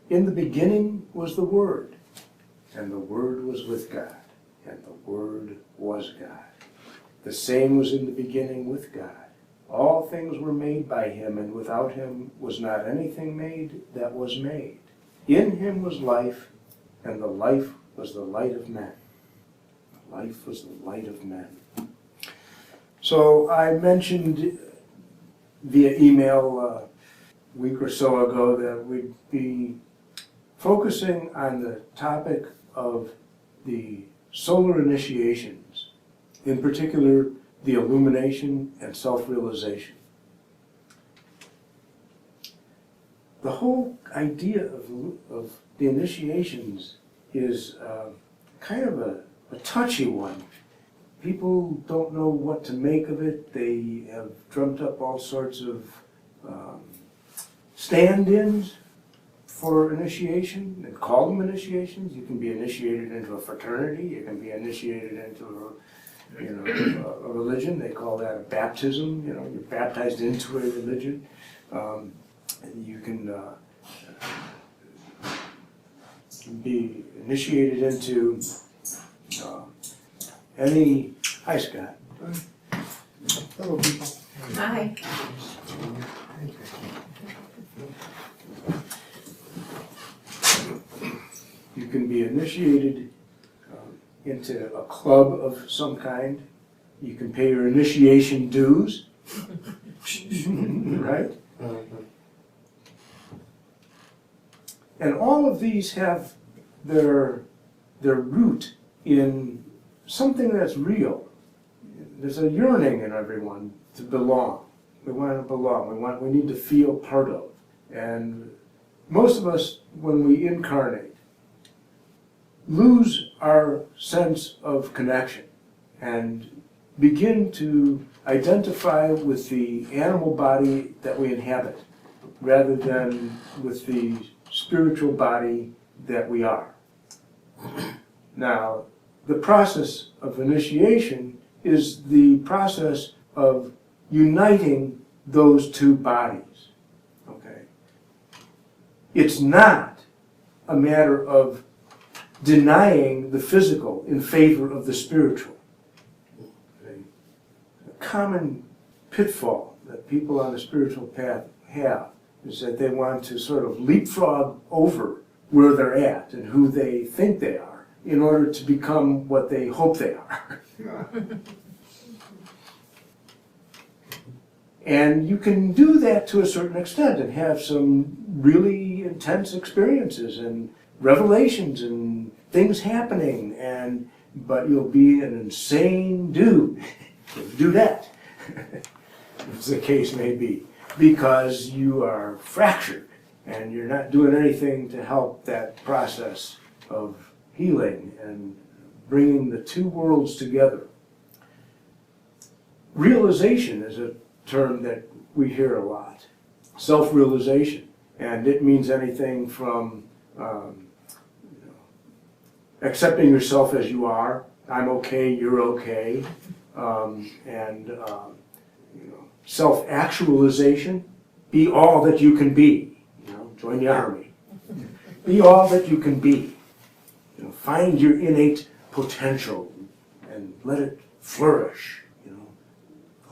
In the beginning was the Word, and the Word was with God, and the Word was God. The same was in the beginning with God. All things were made by him, and without him was not anything made that was made. In him was life, and the life was the light of men. Life was the light of men. So I mentioned via email a week or so ago that we'd be focusing on the topic of the solar initiations, in particular the illumination and self-realization. The whole idea of the initiations is kind of a touchy one. People don't know what to make of it. They have dreamt up all sorts of stand-ins for initiation and call them initiations. You can be initiated into a fraternity. You can be initiated into a religion. They call that a baptism. You're baptized into a religion. You can be initiated into any. Hi, Scott. Hello, people. Hi. You can be initiated into a club of some kind. You can pay your initiation dues, right? And all of these have their root in something that's real. There's a yearning in everyone to belong. We want to belong. We need to feel part of. And most of us, when we incarnate, lose our sense of connection and begin to identify with the animal body that we inhabit rather than with the spiritual body that we are. Now, the process of initiation is the process of uniting those two bodies. Okay? It's not a matter of denying the physical in favor of the spiritual. Okay? A common pitfall that people on the spiritual path have is that they want to sort of leapfrog over where they're at and who they think they are in order to become what they hope they are. And you can do that to a certain extent and have some really intense experiences and revelations and things happening, but you'll be an insane dude if you do that, as the case may be, because you are fractured and you're not doing anything to help that process of healing and bringing the two worlds together. Realization is a term that we hear a lot. Self-realization. And it means anything from accepting yourself as you are. I'm okay, you're okay. Self-actualization. Be all that you can be. Join the army. Be all that you can be. Find your innate potential and let it flourish.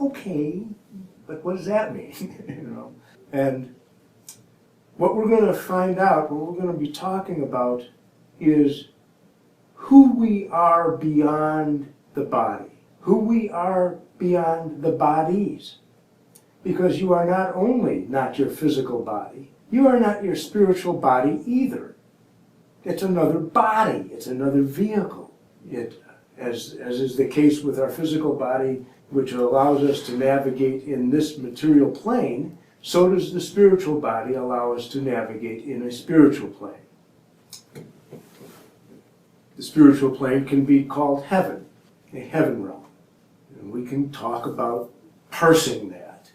Okay, but what does that mean? And what we're going to find out, what we're going to be talking about, is who we are beyond the body, who we are beyond the bodies. Because you are not only not your physical body, you are not your spiritual body either. It's another body, it's another vehicle. As is the case with our physical body, which allows us to navigate in this material plane, so does the spiritual body allow us to navigate in a spiritual plane. The spiritual plane can be called heaven, a heaven realm. And we can talk about parsing that.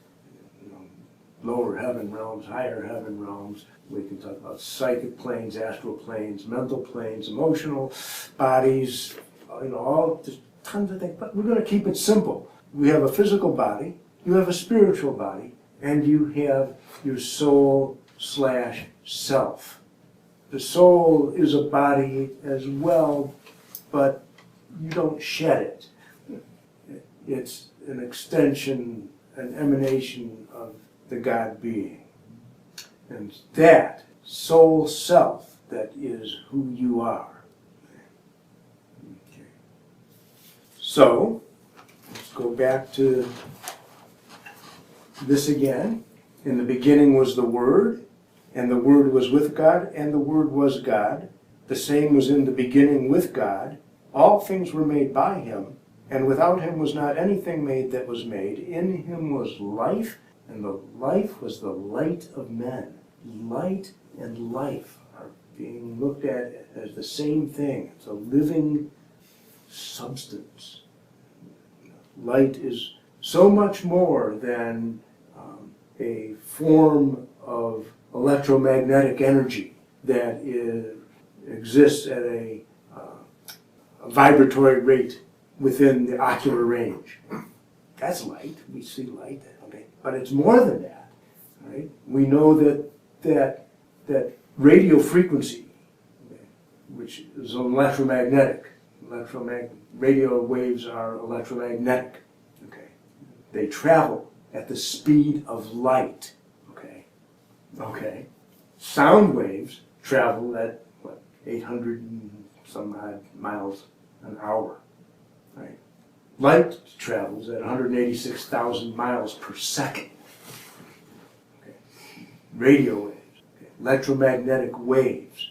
Lower heaven realms, higher heaven realms. We can talk about psychic planes, astral planes, mental planes, emotional bodies, all just tons of things. But we're going to keep it simple. We have a physical body, you have a spiritual body, and you have your soul/self. the soul is a body as well, but you don't shed it. It's an extension, an emanation of the God being. And that soul self, that is who you are. Okay. So, let's go back to this again. In the beginning was the Word, and the Word was with God, and the Word was God. The same was in the beginning with God. All things were made by him, and without him was not anything made that was made. In him was life, and the life was the light of men. Light and life are being looked at as the same thing. It's a living substance. Light is so much more than a form of electromagnetic energy that exists at a vibratory rate within the ocular range. That's light. We see light, okay? But it's more than that, right? We know that radio frequency, which is electromagnetic. Radio waves are electromagnetic. Okay, they travel at the speed of light. Okay. Sound waves travel at 800 and some odd miles an hour. Right. Light travels at 186,000 miles per second. Okay. Radio waves, okay. Electromagnetic waves.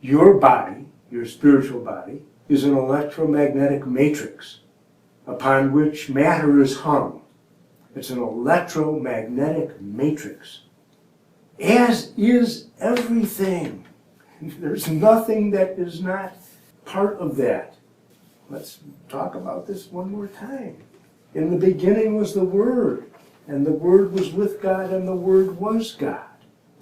Your body, your spiritual body, is an electromagnetic matrix upon which matter is hung. It's an electromagnetic matrix, as is everything. There's nothing that is not part of that. Let's talk about this one more time. In the beginning was the Word, and the Word was with God, and the Word was God.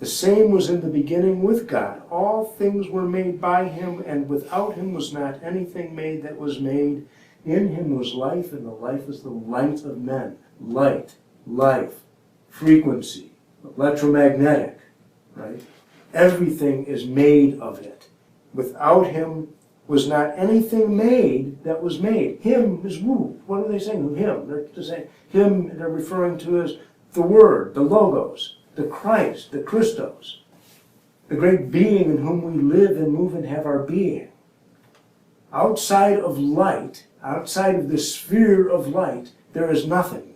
The same was in the beginning with God. All things were made by him, and without him was not anything made that was made. In him was life, and the life was the light of men. Light, life, frequency, electromagnetic, right? Everything is made of it. Without him was not anything made that was made. Him is who? What are they saying? Him. They're saying him. They're referring to as the Word, the Logos, the Christ, the Christos, the great being in whom we live and move and have our being. Outside of light, outside of the sphere of light, there is nothing.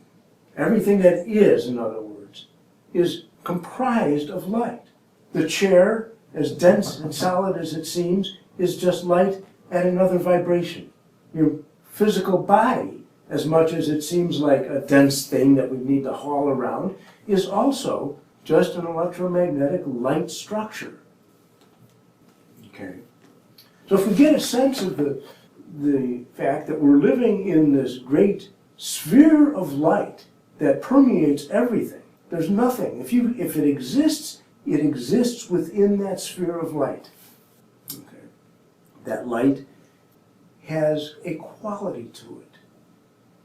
Everything that is, in other words, is comprised of light. The chair, as dense and solid as it seems, is just light at another vibration. Your physical body, as much as it seems like a dense thing that we need to haul around, is also just an electromagnetic light structure. Okay. So if we get a sense of the fact that we're living in this great sphere of light that permeates everything, there's nothing. If it exists within that sphere of light. Okay. That light has a quality to it,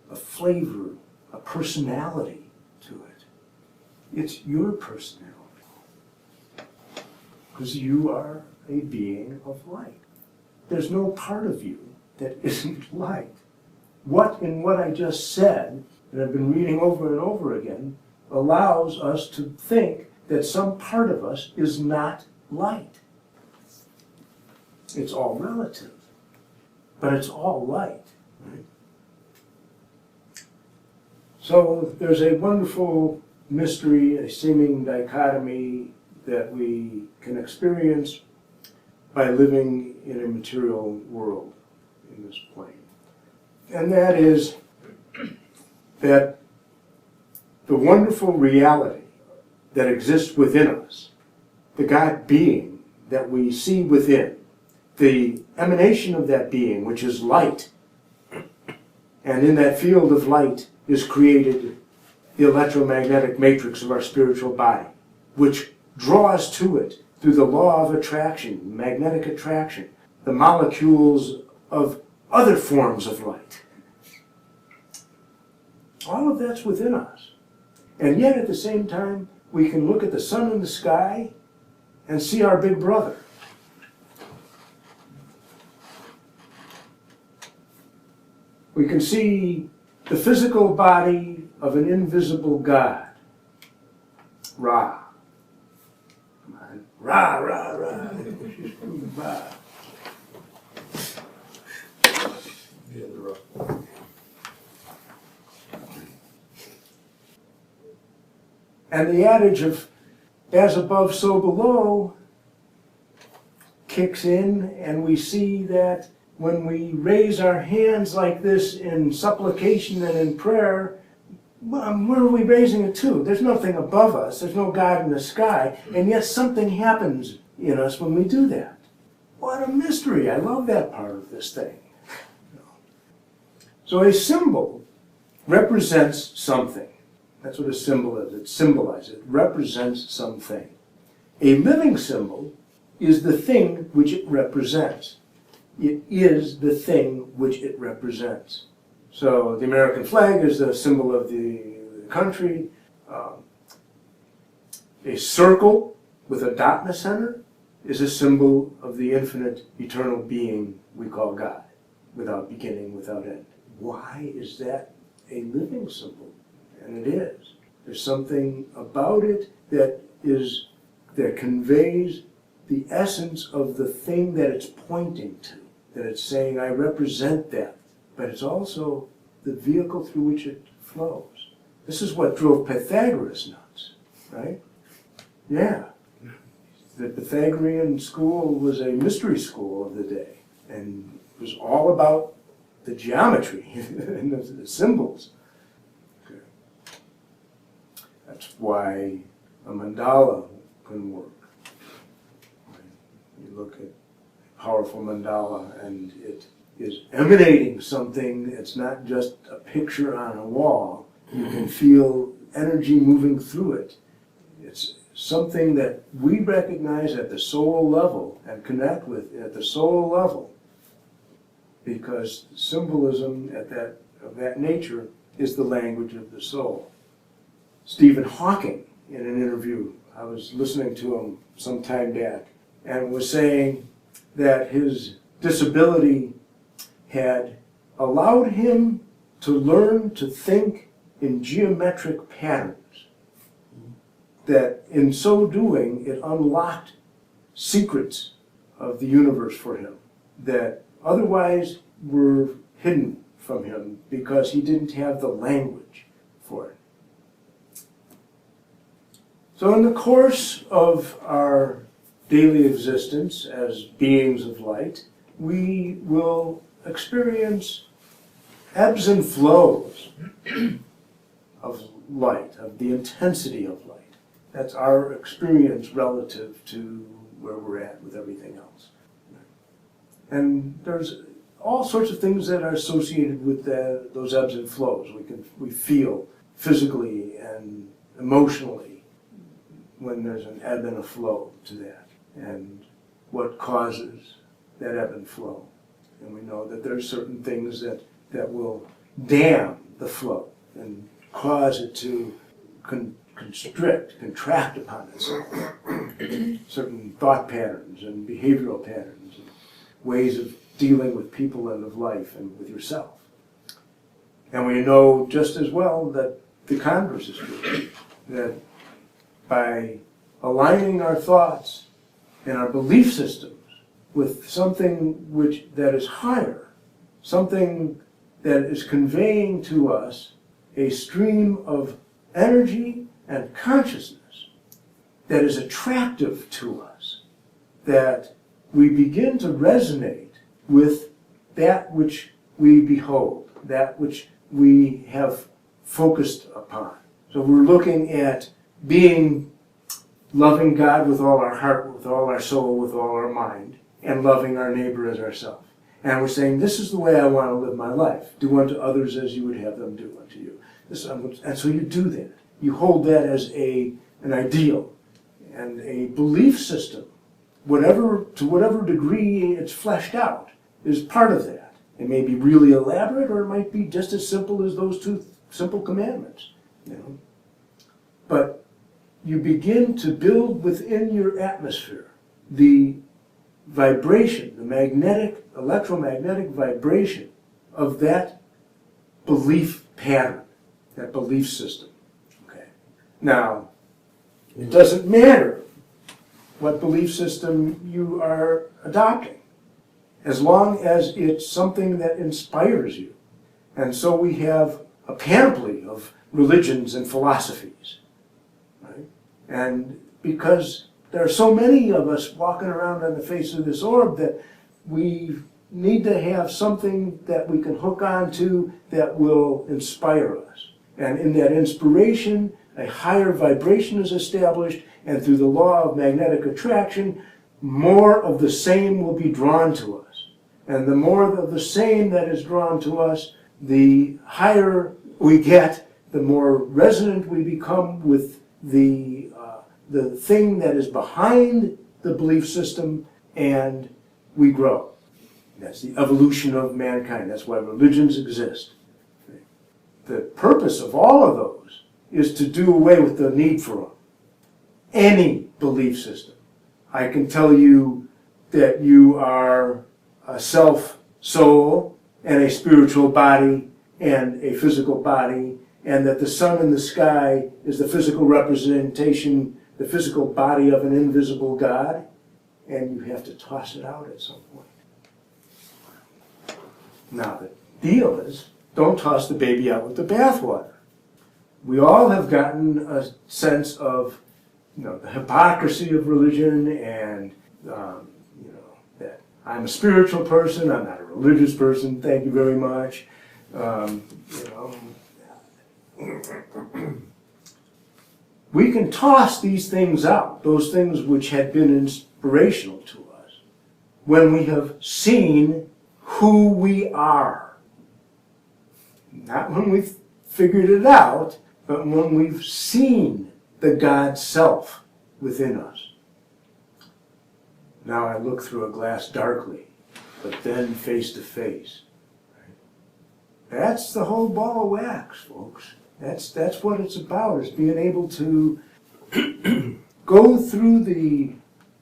a flavor, a personality to it. It's your personality, because you are a being of light. There's no part of you that isn't light. What I just said, that I've been reading over and over again, allows us to think that some part of us is not light. It's all relative, but it's all light. Right? So there's a wonderful mystery, a seeming dichotomy that we can experience by living in a material world in this plane. And that is that the wonderful reality that exists within us, the God being that we see within, the emanation of that being, which is light, and in that field of light is created the electromagnetic matrix of our spiritual body, which draws to it through the law of attraction, magnetic attraction, the molecules of other forms of light. All of that's within us. And yet at the same time, we can look at the sun in the sky and see our big brother. We can see the physical body of an invisible God. Ra. Come on. Ra, ra, ra. Ra. Yeah, the rough. And the adage of as above, so below kicks in, and we see that when we raise our hands like this in supplication and in prayer, where are we raising it to? There's nothing above us, there's no God in the sky, and yet something happens in us when we do that. What a mystery! I love that part of this thing. So a symbol represents something. That's what a symbol is. It symbolizes, it represents something. A living symbol is the thing which it represents. It is the thing which it represents. So the American flag is the symbol of the country. A circle with a dot in the center is a symbol of the infinite, eternal being we call God, without beginning, without end. Why is that a living symbol? And it is. There's something about it that conveys the essence of the thing that it's pointing to, that it's saying, I represent that. But it's also the vehicle through which it flows. This is what drove Pythagoras nuts, right? Yeah. The Pythagorean school was a mystery school of the day, and it was all about the geometry and the symbols. Okay. That's why a mandala can work. You look at a powerful mandala and it is emanating something. It's not just a picture on a wall. You can feel energy moving through it. It's something that we recognize at the soul level and connect with at the soul level, because symbolism of that nature is the language of the soul. Stephen Hawking, in an interview, I was listening to him some time back, and was saying that his disability had allowed him to learn to think in geometric patterns. That in so doing, it unlocked secrets of the universe for him that otherwise were hidden from him because he didn't have the language for it. So in the course of our daily existence as beings of light, we will experience ebbs and flows of light, of the intensity of light. That's our experience relative to where we're at with everything else. And there's all sorts of things that are associated with those ebbs and flows. We feel physically and emotionally when there's an ebb and a flow to that, and what causes that ebb and flow. And we know that there's certain things that will dam the flow and cause it to contract upon itself. Certain thought patterns and behavioral patterns and ways of dealing with people and of life and with yourself. And we know just as well that the converse is true, that by aligning our thoughts and our belief systems with something that is higher, something that is conveying to us a stream of energy and consciousness that is attractive to us, that we begin to resonate with that which we behold, that which we have focused upon. So we're looking at being loving God with all our heart, with all our soul, with all our mind, and loving our neighbor as ourselves. And we're saying, this is the way I want to live my life. Do unto others as you would have them do unto you. And so you do that. You hold that as an ideal and a belief system. To whatever degree it's fleshed out is part of that. It may be really elaborate, or it might be just as simple as those two simple commandments. But you begin to build within your atmosphere the vibration, the magnetic, electromagnetic vibration of that belief pattern, that belief system. Okay. Now, it doesn't matter what belief system you are adopting, as long as it's something that inspires you. And so we have a panoply of religions and philosophies, right? And because there are so many of us walking around on the face of this orb that we need to have something that we can hook onto that will inspire us. And in that inspiration, a higher vibration is established, and through the law of magnetic attraction, more of the same will be drawn to us. And the more of the same that is drawn to us, the higher we get, the more resonant we become with the thing that is behind the belief system, and we grow. That's the evolution of mankind. That's why religions exist. The purpose of all of those is to do away with the need for them. Any belief system. I can tell you that you are a self-soul and a spiritual body and a physical body, and that the sun in the sky is the physical representation, the physical body of an invisible God, and you have to toss it out at some point. Now, the deal is, don't toss the baby out with the bathwater. We all have gotten a sense of, the hypocrisy of religion, and that I'm a spiritual person, I'm not a religious person, thank you very much. We can toss these things out, those things which had been inspirational to us, when we have seen who we are. Not when we've figured it out, but when we've seen the God self within us. Now I look through a glass darkly, but then face to face. That's the whole ball of wax, folks. That's what it's about, is being able to go through the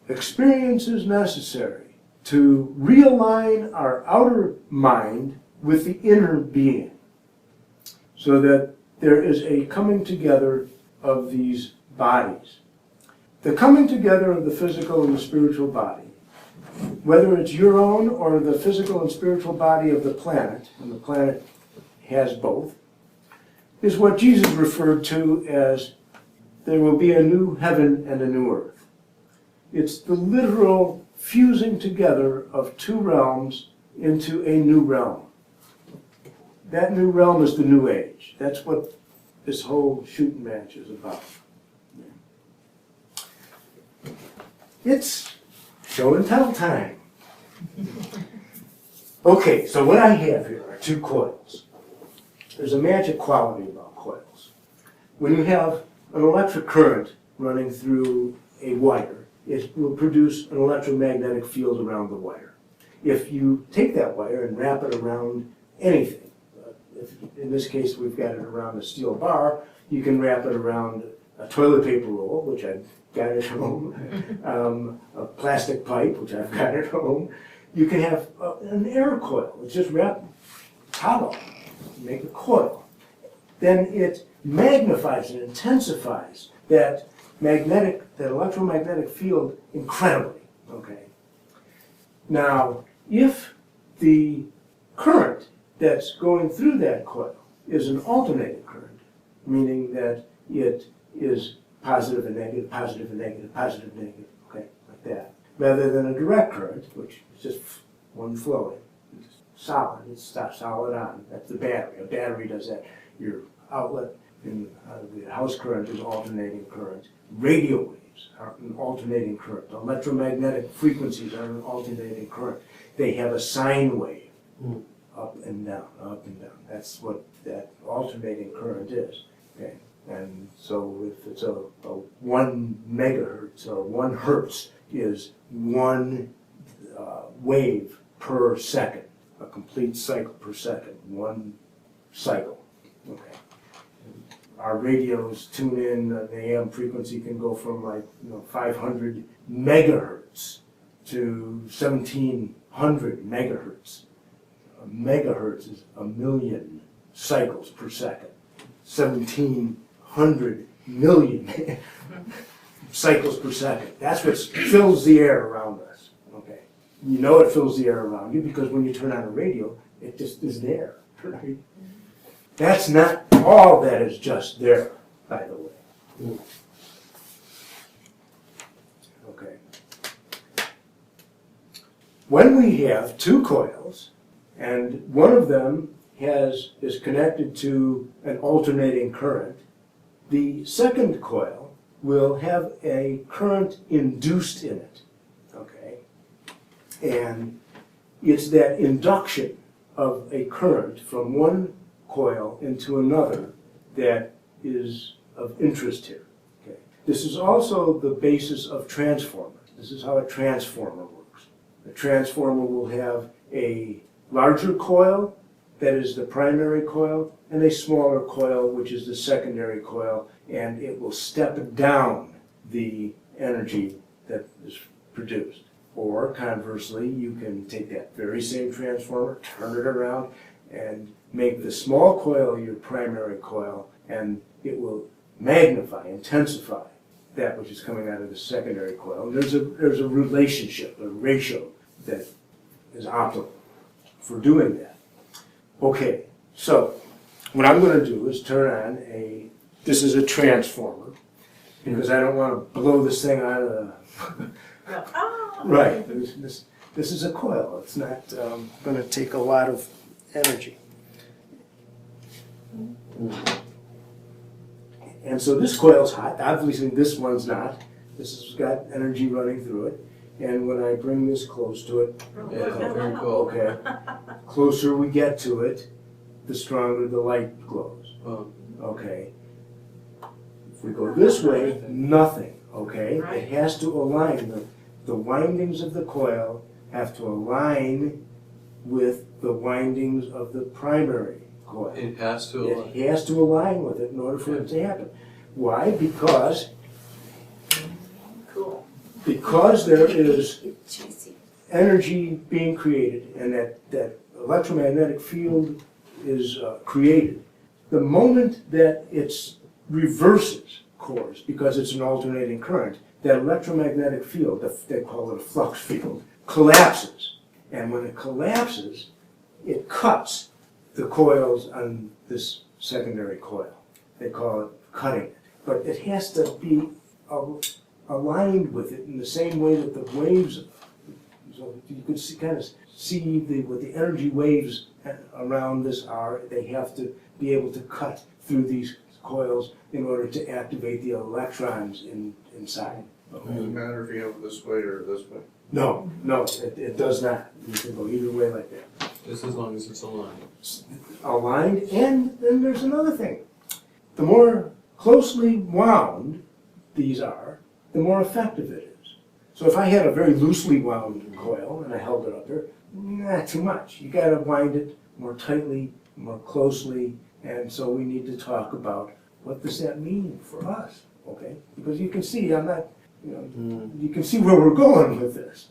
experiences necessary to realign our outer mind with the inner being, so that there is a coming together of these bodies. The coming together of the physical and the spiritual body, whether it's your own or the physical and spiritual body of the planet, and the planet has both, is what Jesus referred to as there will be a new heaven and a new earth. It's the literal fusing together of two realms into a new realm. That new realm is the new age. That's what this whole shooting match is about. It's show and tell time. Okay, so what I have here are two coils. There's a magic quality about coils. When you have an electric current running through a wire, it will produce an electromagnetic field around the wire. If you take that wire and wrap it around anything, in this case we've got it around a steel bar, you can wrap it around a toilet paper roll, which I've got at home, a plastic pipe, which I've got at home. You can have an air coil. It's just wrapped hollow, make a coil. Then it magnifies and intensifies that electromagnetic field incredibly. Okay. Now, if the current that's going through that coil is an alternating current, meaning that it is positive and negative, positive and negative, positive and negative, okay, like that, rather than a direct current, which is just one flowing. It's solid, it's solid on. That's the battery. A battery does that. Your outlet in the house current is alternating current. Radio waves are an alternating current. Electromagnetic frequencies are an alternating current. They have a sine wave, up and down, up and down. That's what that alternating current is. Okay. And so if it's a 1 megahertz or 1 hertz is 1 wave per second, a complete cycle per second, 1 cycle. Okay. our radios tune in, the AM frequency can go from like 500 megahertz to 1700 megahertz. A megahertz is 1,000,000 cycles per second. 1,700 million cycles per second. That's what fills the air around us. Okay, you know it fills the air around you because when you turn on a radio, it just is there. Right? That's not all that is just there, by the way. Okay. When we have two coils, and one of them is connected to an alternating current, the second coil will have a current induced in it. Okay? And it's that induction of a current from one coil into another that is of interest here. Okay. This is also the basis of transformers. This is how a transformer works. A transformer will have a larger coil, that is the primary coil, and a smaller coil, which is the secondary coil, and it will step down the energy that is produced. Or conversely, you can take that very same transformer, turn it around, and make the small coil your primary coil, and it will magnify, intensify that which is coming out of the secondary coil. And there's a relationship, a ratio that is optimal for doing that. Okay, so what I'm going to do is turn on this is a transformer, because I don't want to blow this thing out of the... Right, this is a coil. It's not going to take a lot of energy. And so this coil's hot. Obviously this one's not. This has got energy running through it. And when I bring this close to it, Very cool. okay, closer we get to it, the stronger the light glows. Okay. If we go this way, nothing. Okay, it has to align. The windings of the coil have to align with the windings of the primary coil. It has to align. It has to align with it in order for it to happen. Why? Because there is energy being created, and that electromagnetic field is created. The moment that it reverses course, because it's an alternating current, that electromagnetic field, they call it a flux field, collapses. And when it collapses, it cuts the coils on this secondary coil. They call it cutting it. But it has to be aligned with it in the same way that the waves, so you can kind of see what the energy waves around this are. They have to be able to cut through these coils in order to activate the electrons inside. Does it matter if you have it this way or this way? No, it does not. You can go either way like that. Just as long as it's aligned. Aligned, and then there's another thing. The more closely wound these are, the more effective it is. So if I had a very loosely wound coil and I held it up there, not too much. You got to wind it more tightly, more closely, and so we need to talk about what does that mean for us, okay? Because you can see I'm not, you can see where we're going with this.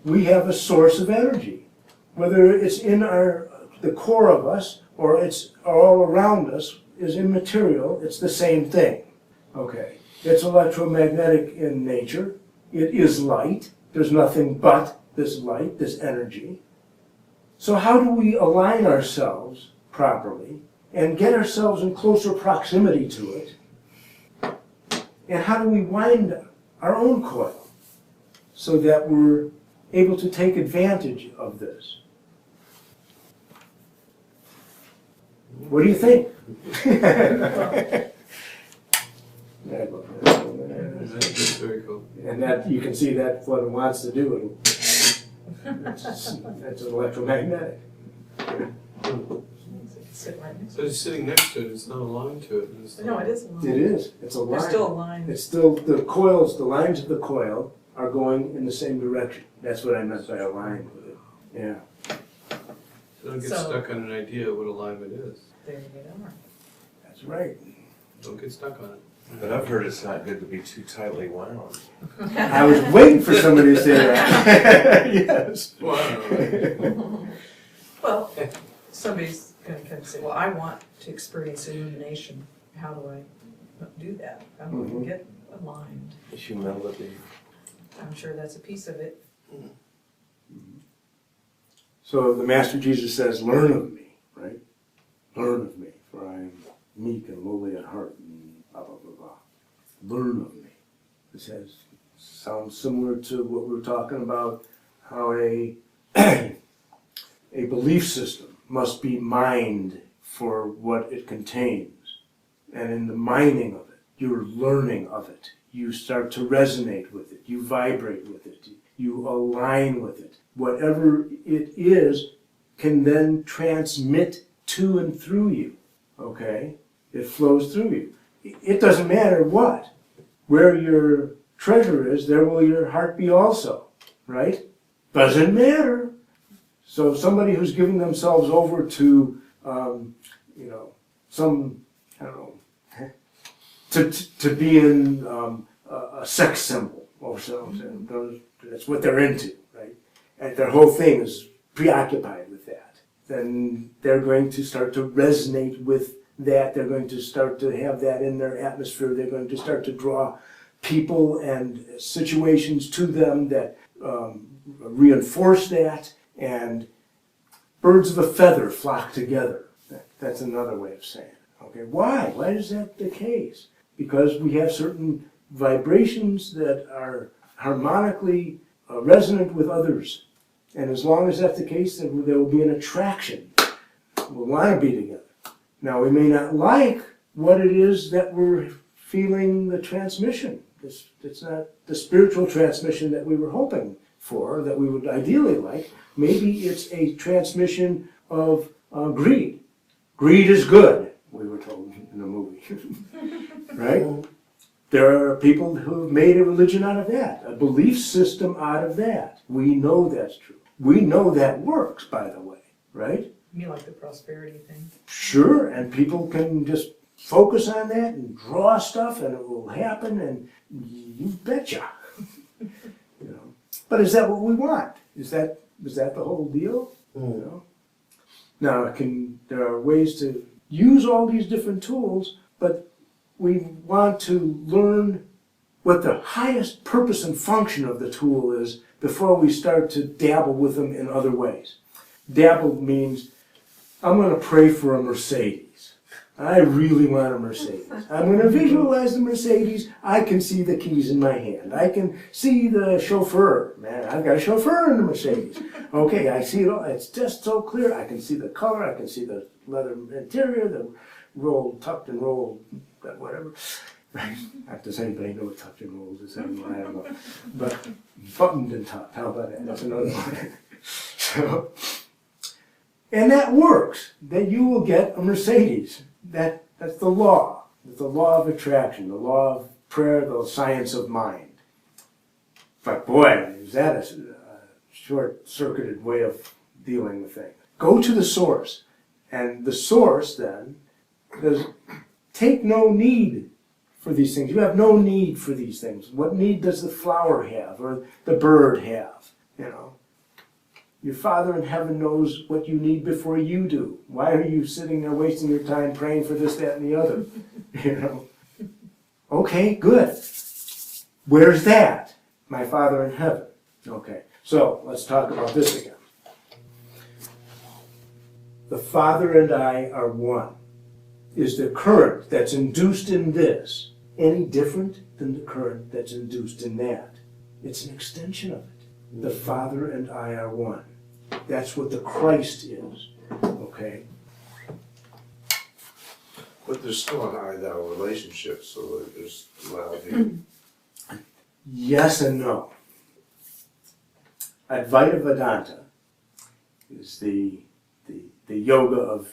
We have a source of energy, whether it's in the core of us or it's all around us is immaterial. It's the same thing, okay? It's electromagnetic in nature. It is light. There's nothing but this light, this energy. So how do we align ourselves properly and get ourselves in closer proximity to it? And how do we wind our own coil so that we're able to take advantage of this? What do you think? That's very cool. And that you can see that what it wants to do. It's electromagnetic. So it's sitting next to it, it's not aligned to it. It's No, it is aligned. It is. It's a line. They're still aligned. It's still the coils. The lines of the coil are going in the same direction. That's what I meant by aligned with it. Yeah. So don't get So- stuck on an idea of what alignment is. There you go. That's right. Don't get stuck on it. But I've heard it's not good to be too tightly wound. I was waiting for somebody to say that. Yes. Wow. Well, somebody's going to come say, well, I want to experience illumination. How do I do that? How do I get aligned? Humility. I'm sure that's a piece of it. So the Master Jesus says, learn of me, right? Learn of me, for I am meek and lowly at heart, and blah, blah, blah, blah. Learn of me. This sounds similar to what we were talking about, how a belief system must be mined for what it contains. And in the mining of it, you're learning of it. You start to resonate with it. You vibrate with it. You align with it. Whatever it is can then transmit to and through you. Okay? It flows through you. It doesn't matter what. Where your treasure is, there will your heart be also. Right? Doesn't matter. So somebody who's giving themselves over to, some, I don't know, to be in a sex symbol or something. That's what they're into, right? And their whole thing is preoccupied with that. Then they're going to start to resonate with that. They're going to start to have that in their atmosphere. They're going to start to draw people and situations to them that reinforce that. And birds of a feather flock together. That's another way of saying it. Okay, why? Why is that the case? Because we have certain vibrations that are harmonically resonant with others. And as long as that's the case, there will be an attraction. We'll want to be together. Now, we may not like what it is that we're feeling the transmission. It's not the spiritual transmission that we were hoping for, that we would ideally like. Maybe it's a transmission of greed. Greed is good, we were told in the movie. Right? There are people who've made a religion out of that, a belief system out of that. We know that's true. We know that works, by the way, right? You mean like the prosperity thing? Sure, and people can just focus on that and draw stuff and it will happen, and you betcha. But is that what we want? Is that the whole deal? Now, there are ways to use all these different tools, but we want to learn what the highest purpose and function of the tool is before we start to dabble with them in other ways. Dabble means, I'm going to pray for a Mercedes. I really want a Mercedes. I'm going to visualize the Mercedes. I can see the keys in my hand. I can see the chauffeur. Man, I've got a chauffeur in the Mercedes. Okay, I see it all. It's just so clear. I can see the color. I can see the leather interior, the tucked and rolled, whatever. Right? Does anybody know what tucked and rolled is? I don't know. But buttoned and tucked. How about that? That's another one. So, and that works. Then you will get a Mercedes. That's the law. It's the law of attraction, the law of prayer, the science of mind. But boy, is that a short-circuited way of dealing with things. Go to the source. And the source, then, does take no need for these things. You have no need for these things. What need does the flower have or the bird have? Your Father in heaven knows what you need before you do. Why are you sitting there wasting your time praying for this, that, and the other? Okay, good. Where's that? My Father in heaven. Okay, so let's talk about this again. The Father and I are one. Is the current that's induced in this any different than the current that's induced in that? It's an extension of it. The Father and I are one. That's what the Christ is. Okay? But there's still an I-thou relationship, so that there's duality. Yes and no. Advaita Vedanta is the yoga of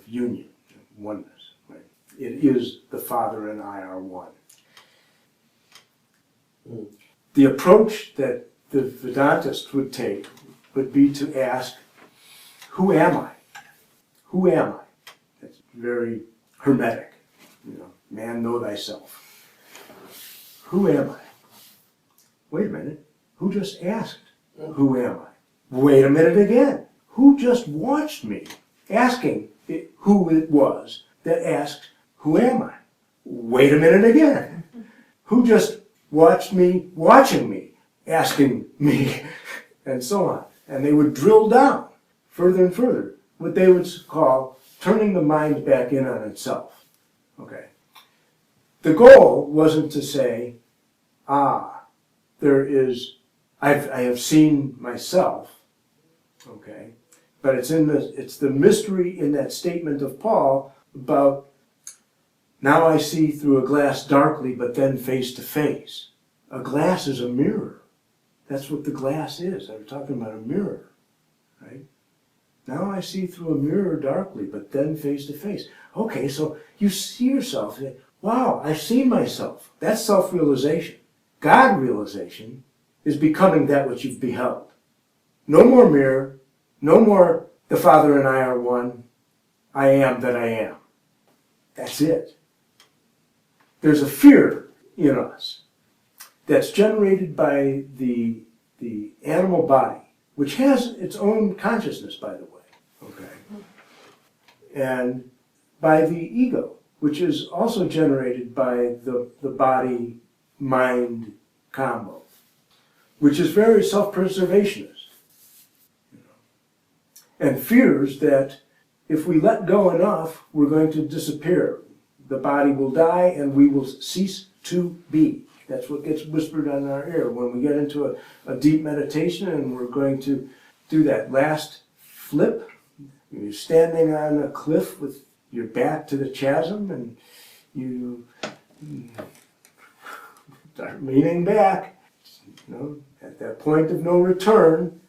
union, oneness. Right? It is the Father and I are one. The approach that the Vedantist would take would be to ask, who am I? Who am I? That's very hermetic. Man, know thyself. Who am I? Wait a minute. Who just asked, who am I? Wait a minute again. Who just watched me asking who it was that asked, who am I? Wait a minute again. Who just watched me watching me, asking me, and so on. And they would drill down further and further, what they would call turning the mind back in on itself. Okay. The goal wasn't to say, there is, I have seen myself, okay, but it's the mystery in that statement of Paul about, now I see through a glass darkly, but then face to face. A glass is a mirror. That's what the glass is. I'm talking about a mirror, right? Now I see through a mirror darkly, but then face to face. Okay, so you see yourself, and wow, I've seen myself. That's self-realization. God realization is becoming that which you've beheld. No more mirror, no more the Father and I are one. I am that I am. That's it. There's a fear in us that's generated by the animal body, which has its own consciousness, by the way, okay? And by the ego, which is also generated by the body-mind combo, which is very self-preservationist, and fears that if we let go enough, we're going to disappear. The body will die and we will cease to be. That's what gets whispered on our ear when we get into a deep meditation, and we're going to do that last flip. You're standing on a cliff with your back to the chasm, and you start leaning back, at that point of no return.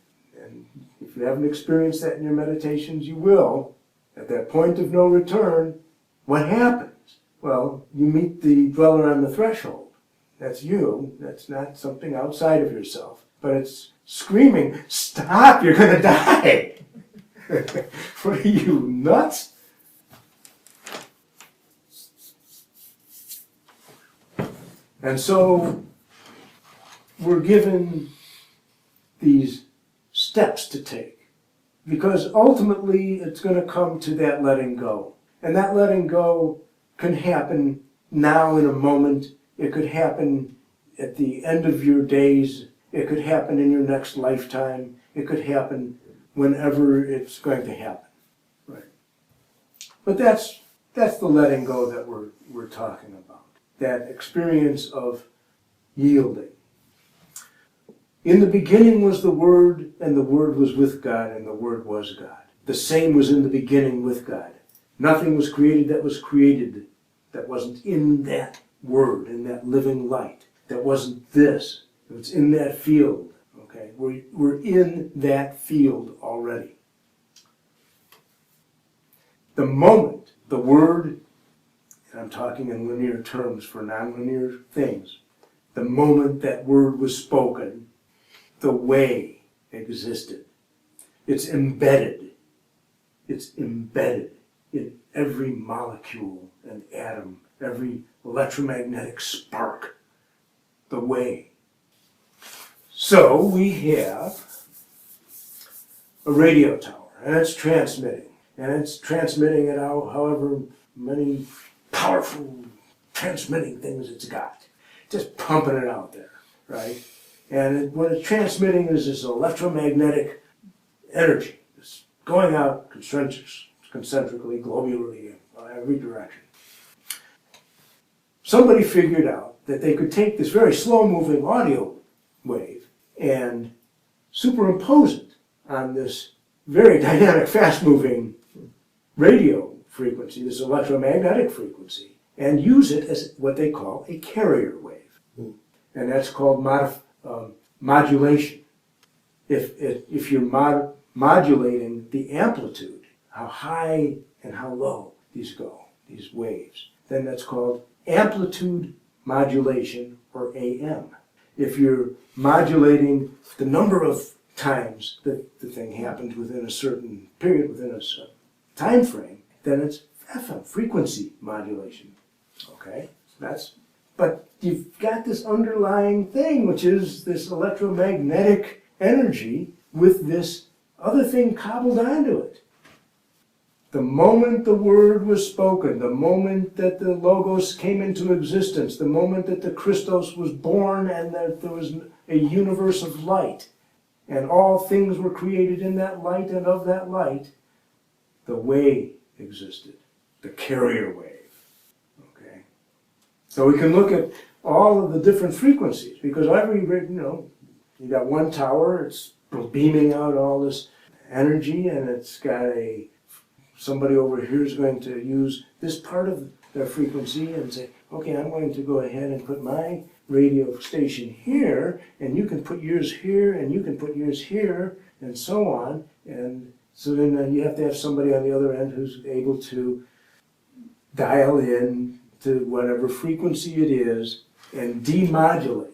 And if you haven't experienced that in your meditations, you will. At that point of no return, what happens? Well, you meet the dweller on the threshold. That's you. That's not something outside of yourself. But it's screaming, stop, you're going to die. What are you, nuts? And so we're given these steps to take, because ultimately it's going to come to that letting go. And that letting go can happen now in a moment. It could happen at the end of your days. It could happen in your next lifetime. It could happen whenever it's going to happen. Right. But that's the letting go that we're talking about. That experience of yielding. In the beginning was the Word, and the Word was with God, and the Word was God. The same was in the beginning with God. Nothing was created that wasn't in that Word, in that living light. That wasn't this. It's in that field. Okay, we're in that field already. The moment the Word, and I'm talking in linear terms for nonlinear things, the moment that Word was spoken, the way existed. It's embedded. It's embedded in every molecule and atom, every electromagnetic spark. The way. So we have a radio tower, and it's transmitting. And it's transmitting at however many powerful transmitting things it's got. Just pumping it out there, right? And what it's transmitting is this electromagnetic energy. It's going out concentrically, globularly, in every direction. Somebody figured out that they could take this very slow-moving audio wave and superimpose it on this very dynamic, fast-moving radio frequency, this electromagnetic frequency, and use it as what they call a carrier wave. And that's called modulation. If you're modulating the amplitude, how high and how low these go, these waves, then that's called amplitude modulation, or AM. If you're modulating the number of times that the thing happened within a certain period, within a certain time frame, then it's FM, frequency modulation. Okay, but you've got this underlying thing, which is this electromagnetic energy with this other thing cobbled onto it. The moment the word was spoken, the moment that the Logos came into existence, the moment that the Christos was born and that there was a universe of light, and all things were created in that light and of that light, the way existed, the carrier wave. Okay? So we can look at all of the different frequencies, because you got one tower, it's beaming out all this energy, and it's got somebody over here is going to use this part of their frequency and say, okay, I'm going to go ahead and put my radio station here, and you can put yours here, and you can put yours here, and so on. And so then you have to have somebody on the other end who's able to dial in to whatever frequency it is and demodulate.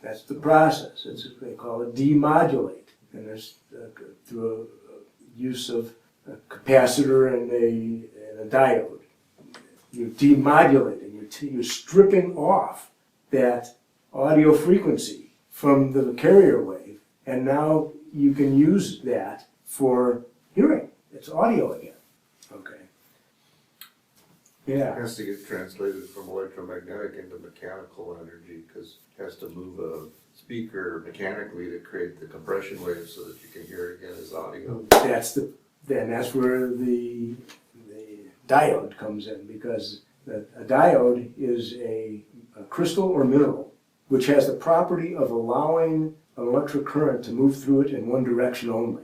That's the process. They call it demodulate. And there's through a use of a capacitor and a diode. You're demodulating. You're stripping off that audio frequency from the carrier wave, and now you can use that for hearing. It's audio again. Okay. It Yeah. has to get translated from electromagnetic into mechanical energy, because it has to move a speaker mechanically to create the compression wave so that you can hear it again as audio. That's where the diode comes in, because a diode is a crystal or mineral which has the property of allowing an electric current to move through it in one direction only.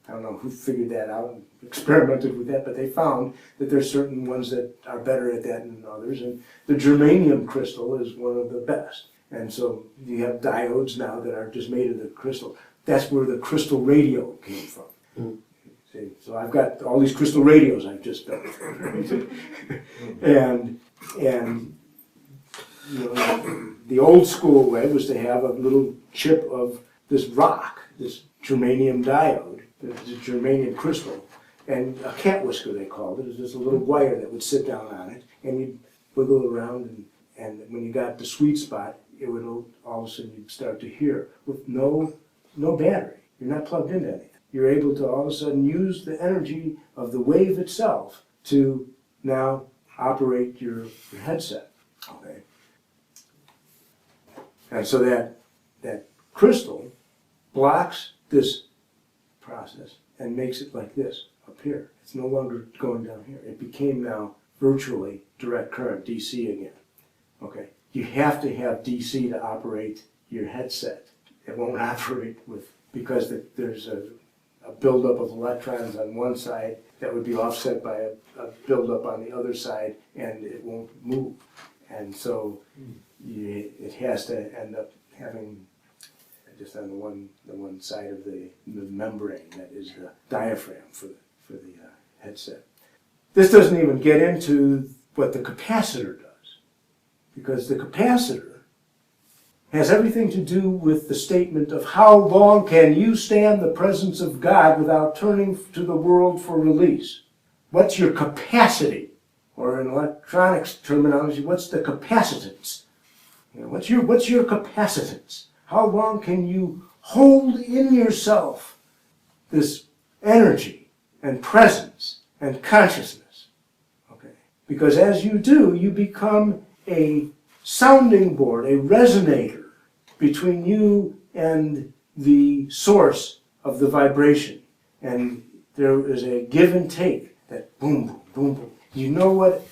I don't know who figured that out and experimented with that, but they found that there's certain ones that are better at that than others, and the germanium crystal is one of the best. And so you have diodes now that are just made of the crystal. That's where the crystal radio came from. Mm. See, so I've got all these crystal radios I've just built. and the old school way was to have a little chip of this rock, this germanium diode, the germanium crystal, and a cat whisker they called it. It was just a little wire that would sit down on it, and you'd wiggle around, and when you got the sweet spot, it would all of a sudden you'd start to hear with no battery. You're not plugged into anything. You're able to all of a sudden use the energy of the wave itself to now operate your headset. Okay. And so that crystal blocks this process and makes it like this up here. It's no longer going down here. It became now virtually direct current, DC again. Okay. You have to have DC to operate your headset. It won't operate because there's a buildup of electrons on one side that would be offset by a buildup on the other side, and it won't move. And so it has to end up having just on the one side of the membrane that is the diaphragm for the headset. This doesn't even get into what the capacitor does, because the capacitor has everything to do with the statement of how long can you stand the presence of God without turning to the world for release. What's your capacity? Or in electronics terminology, what's the capacitance? What's your capacitance? How long can you hold in yourself this energy and presence and consciousness? Okay. Because as you do, you become a sounding board, a resonator between you and the source of the vibration. And there is a give and take, that boom, boom, boom, boom. You know what,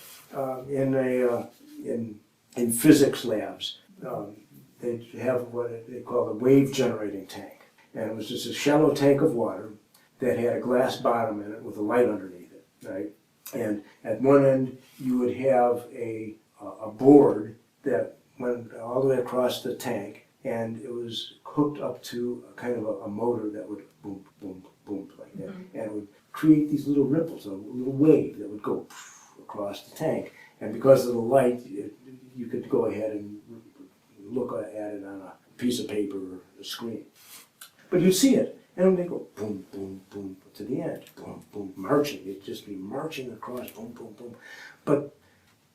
in physics labs, they have what they call a wave generating tank. And it was just a shallow tank of water that had a glass bottom in it with a light underneath it, right? And at one end, you would have a board that went all the way across the tank, and it was hooked up to a kind of a motor that would boom, boom, boom, like that. Mm-hmm. And it would create these little ripples, a little wave that would go across the tank. And because of the light, you could go ahead and look at it on a piece of paper or a screen. But you'd see it, and they go boom, boom, boom, to the end, boom, boom, marching. It'd just be marching across, boom, boom, boom. But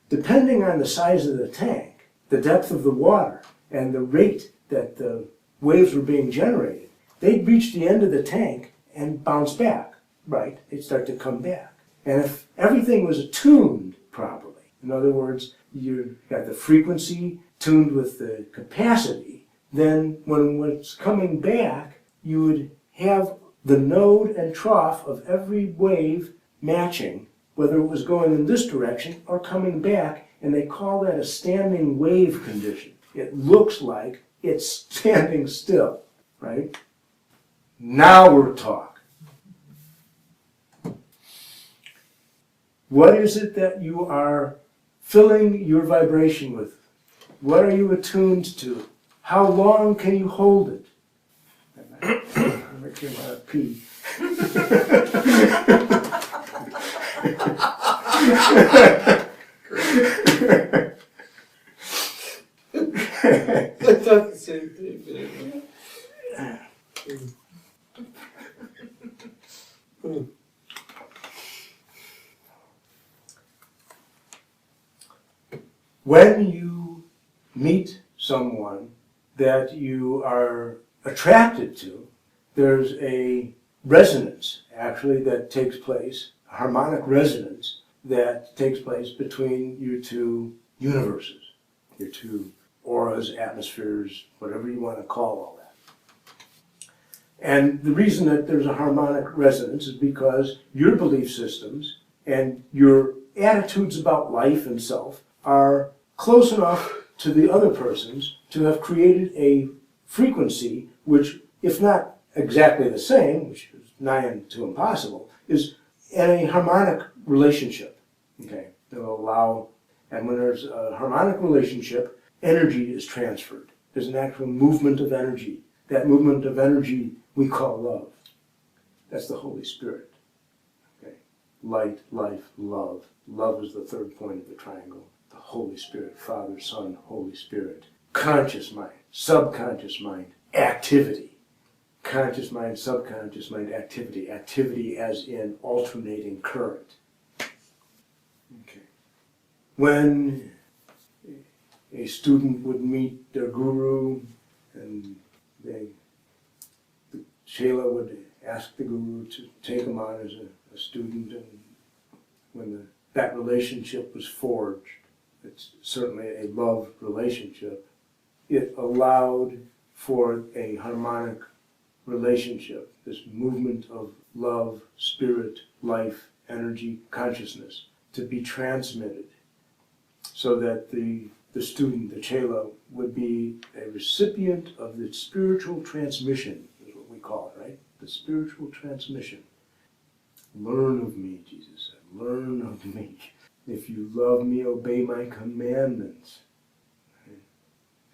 depending on the size of the tank, the depth of the water, and the rate that the waves were being generated, they'd reach the end of the tank and bounce back, right? They'd start to come back. And if everything was attuned properly, in other words, you got the frequency tuned with the capacity, then when it's coming back, you would have the node and trough of every wave matching, whether it was going in this direction or coming back, and they call that a standing wave condition. It looks like it's standing still, right? Now we're talking. What is it that you are filling your vibration with? What are you attuned to? How long can you hold it? I'm going to pee. I thought the same thing, but anyway. When you meet someone that you are attracted to, there's a resonance, actually, that takes place, a harmonic resonance that takes place between your two universes, your two auras, atmospheres, whatever you want to call all that. And the reason that there's a harmonic resonance is because your belief systems and your attitudes about life and self are close enough to the other person's to have created a frequency which, if not exactly the same, which is nigh to impossible, is in a harmonic relationship. Okay, that will allow, and when there's a harmonic relationship, energy is transferred. There's an actual movement of energy. That movement of energy we call love. That's the Holy Spirit. Okay, light, life, love. Love is the third point of the triangle. The Holy Spirit, Father, Son, Holy Spirit. Conscious mind, subconscious mind, activity. Conscious mind, subconscious mind, activity. Activity as in alternating current. Okay. When a student would meet their guru, and the Shela would ask the guru to take him on as a student, and when that relationship was forged, it's certainly a love relationship, it allowed for a harmonic relationship, this movement of love, spirit, life, energy, consciousness, to be transmitted so that the student, the Chela, would be a recipient of the spiritual transmission, is what we call it, right? The spiritual transmission. Learn of me, Jesus said, learn of me. If you love me, obey my commandments. Right?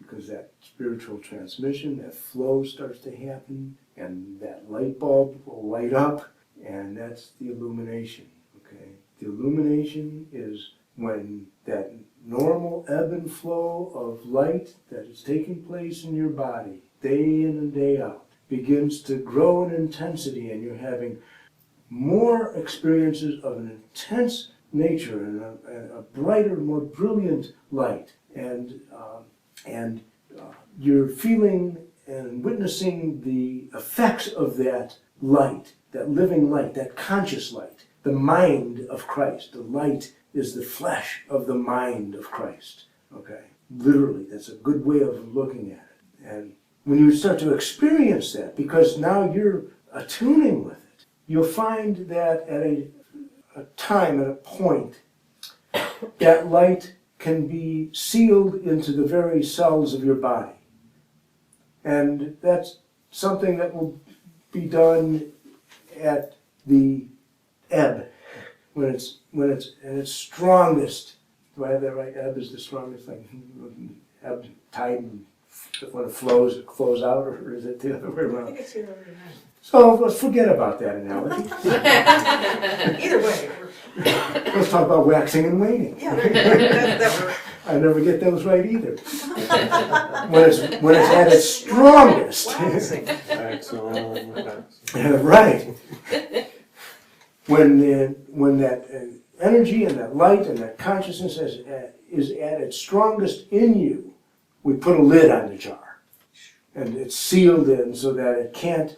Because that spiritual transmission, that flow starts to happen, and that light bulb will light up, and that's the illumination. Okay? The illumination is when that normal ebb and flow of light that is taking place in your body, day in and day out, begins to grow in intensity, and you're having more experiences of an intense nature and a brighter, more brilliant light, and you're feeling and witnessing the effects of that light, that living light, that conscious light, the mind of Christ. The light is the flesh of the mind of Christ. Okay, literally, that's a good way of looking at it. And when you start to experience that, because now you're attuning with it, you'll find that at a time, at a point, that light can be sealed into the very cells of your body. And that's something that will be done at the ebb, when it's at its strongest. Do I have that right? Ebb is the strongest thing. Ebb, tide, and when it flows out, or is it the other way I around? think it's the other way around. So let's forget about that analogy. Either way. Let's talk about waxing and waning. Yeah, that works. I never get those right either. when it's at its strongest. Excellent. Right. When that energy and that light and that consciousness is at its strongest in you, we put a lid on the jar. And it's sealed in so that it can't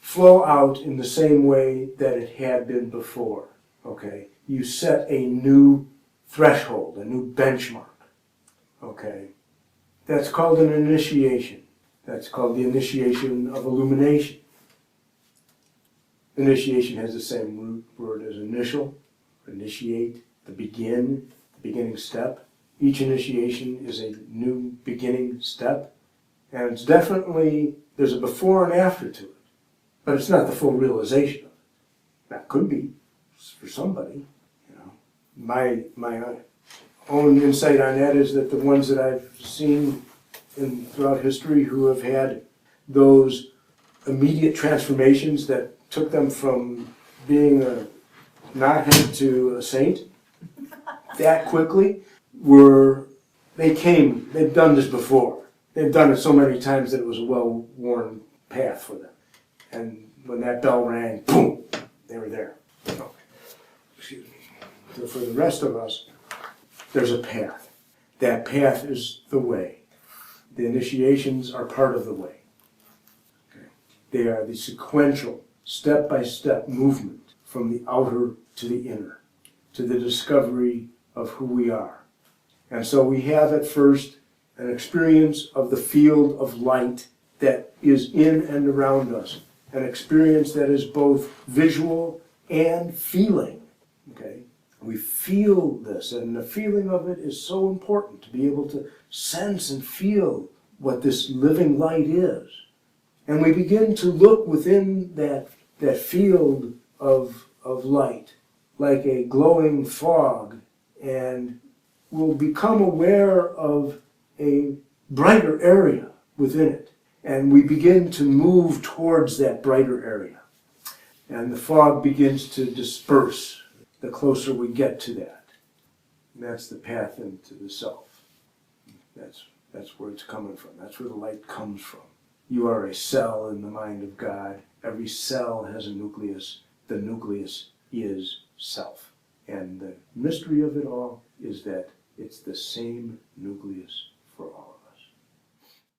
flow out in the same way that it had been before. Okay? You set a new threshold, a new benchmark. Okay? That's called an initiation. That's called the initiation of illumination. Initiation has the same root word as initial, initiate, the beginning step. Each initiation is a new beginning step. And it's definitely, there's a before and after to it. But it's not the full realization of it. That could be for somebody, you know. My own insight on that is that the ones that I've seen throughout history who have had those immediate transformations that took them from being a knothead to a saint that quickly they've done this before. They've done it so many times that it was a well-worn path for them. And when that bell rang, boom, they were there. So, excuse me. So for the rest of us, there's a path. That path is the way. The initiations are part of the way. Okay. They are the sequential, step-by-step movement from the outer to the inner, to the discovery of who we are. And so we have at first an experience of the field of light that is in and around us, an experience that is both visual and feeling. Okay? We feel this, and the feeling of it is so important to be able to sense and feel what this living light is. And we begin to look within that field of light like a glowing fog, and we'll become aware of a brighter area within it. And we begin to move towards that brighter area. And the fog begins to disperse the closer we get to that. And that's the path into the self. That's where it's coming from. That's where the light comes from. You are a cell in the mind of God. Every cell has a nucleus. The nucleus is self. And the mystery of it all is that it's the same nucleus